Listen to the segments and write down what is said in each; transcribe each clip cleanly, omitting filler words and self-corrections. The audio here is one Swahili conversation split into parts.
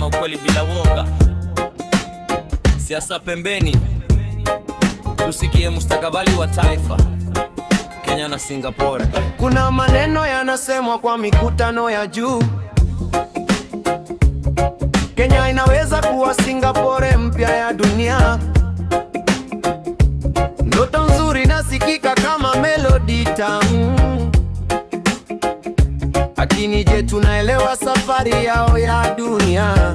kusema ukweli bila woga. Siasa pembeni, tusikie mustakabali wa taifa. Kenya na Singapore. Kuna maneno yanasemwa kwa mikutano ya juu, Kenya inaweza kuwa Singapore mpya ya dunia. Ndoto nzuri nasikika kama melodi tamu, lakini je, tunaelewa safari yao ya dunia?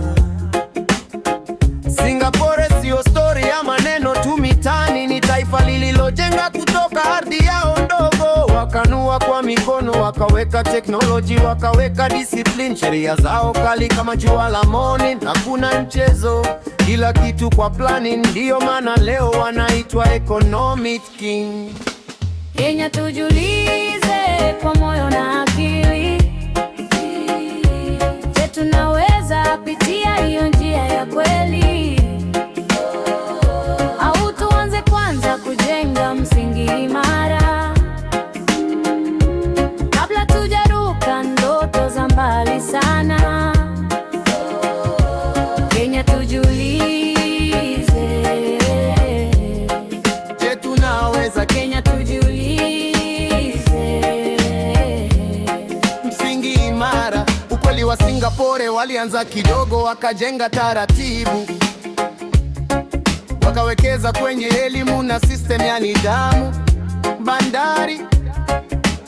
Singapore sio story ya maneno tu mitani, ni taifa lililojenga kutoka ardhi yao ndogo. Wakanua kwa mikono, wakaweka teknoloji, wakaweka discipline, sheria zao kali kama jua la morning. Hakuna mchezo, kila kitu kwa planning, ndio maana leo wanaitwa economic king. Kenya tujiulize kwa moyo na akili, je, tunaweza pitia hiyo njia ya kweli? Au tuanze kwanza kujenga msingi imara kabla tujaruka ndoto za mbali sana? Kenya tujiulize, je, tunaweza? Kenya tujiulize. Msingi imara. Ukweli wa Singapore, walianza kidogo wakajenga taratibu, wakawekeza kwenye elimu na system ya nidhamu, bandari,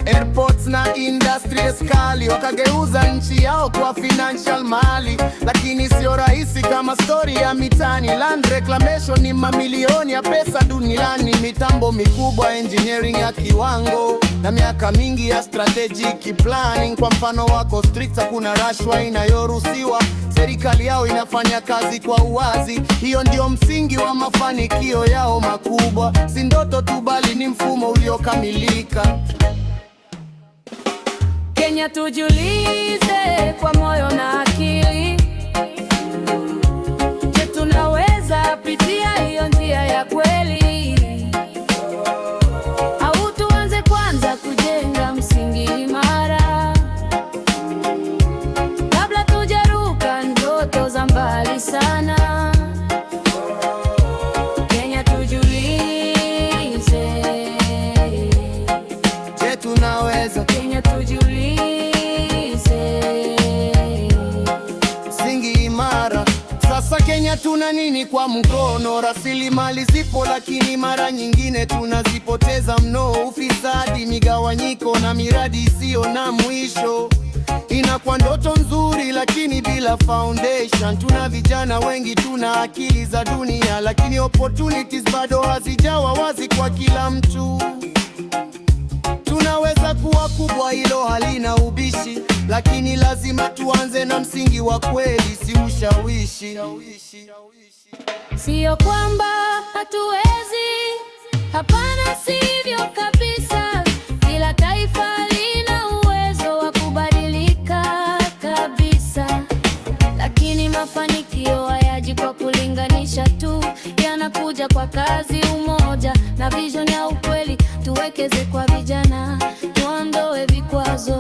airports na industries kali. Wakageuza nchi yao kwa financial mali, lakini sio rahisi kama story ya mitani. Land reclamation ni mamilioni ya pesa duniani, mitambo mikubwa, engineering ya kiwango, na miaka mingi ya strategic planning. Kwa mfano wako strict, hakuna rashwa inayoruhusiwa, serikali yao inafanya kazi kwa uwazi. Hiyo ndio msingi wa mafanikio yao makubwa, si ndoto tu bali ni mfumo uliokamilika. Kenya tujiulize kwa moyo na akili, je, tunaweza pitia hiyo njia ya kweli? Au tuanze kwanza kujenga msingi imara kabla tujaruka ndoto za mbali sana? Kenya tujiulize, je, tunaweza? Kenya tujiulize. Msingi imara. Sasa Kenya tuna nini kwa mkono? Rasilimali zipo, lakini mara nyingine tunazipoteza mno. Ufisadi, migawanyiko na miradi isiyo na mwisho. Inakuwa ndoto nzuri lakini bila foundation. Tuna vijana wengi, tuna akili za dunia, lakini opportunities bado hazijawa wazi kwa kila mtu. Tunaweza kuwa kubwa, hilo halina ubishi, lakini lazima tuanze na msingi wa kweli, si ushawishi. Sio kwamba hatuwezi, hapana, sivyo kabisa. Kila taifa lina uwezo wa kubadilika kabisa, lakini mafanikio hayaji kwa kulinganisha tu, yanakuja kwa kazi, umoja na vision ya ukweli. Tuwekeze kwa vijana, tuondoe vikwazo,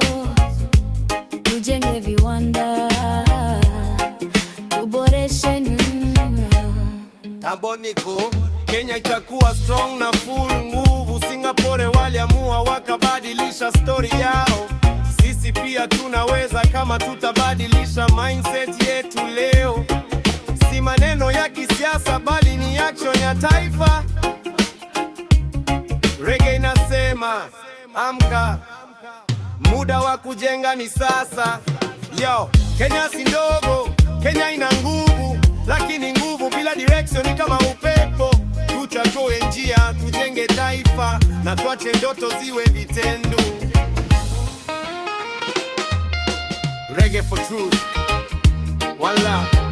tujenge viwanda, tuboreshe Aboniko. Kenya itakuwa strong na full nguvu. Singapore waliamua wakabadilisha story yao, sisi pia tunaweza kama tutabadilisha mindset yetu leo. Si maneno ya kisiasa bali ni action ya taifa. Reggae inasema amka, muda wa kujenga ni sasa. Yo, Kenya si ndogo, Kenya ina nguvu, lakini nguvu bila direction ni kama upepo. Tuchague njia, tujenge taifa na tuache ndoto ziwe vitendo. Reggae for truth. One love.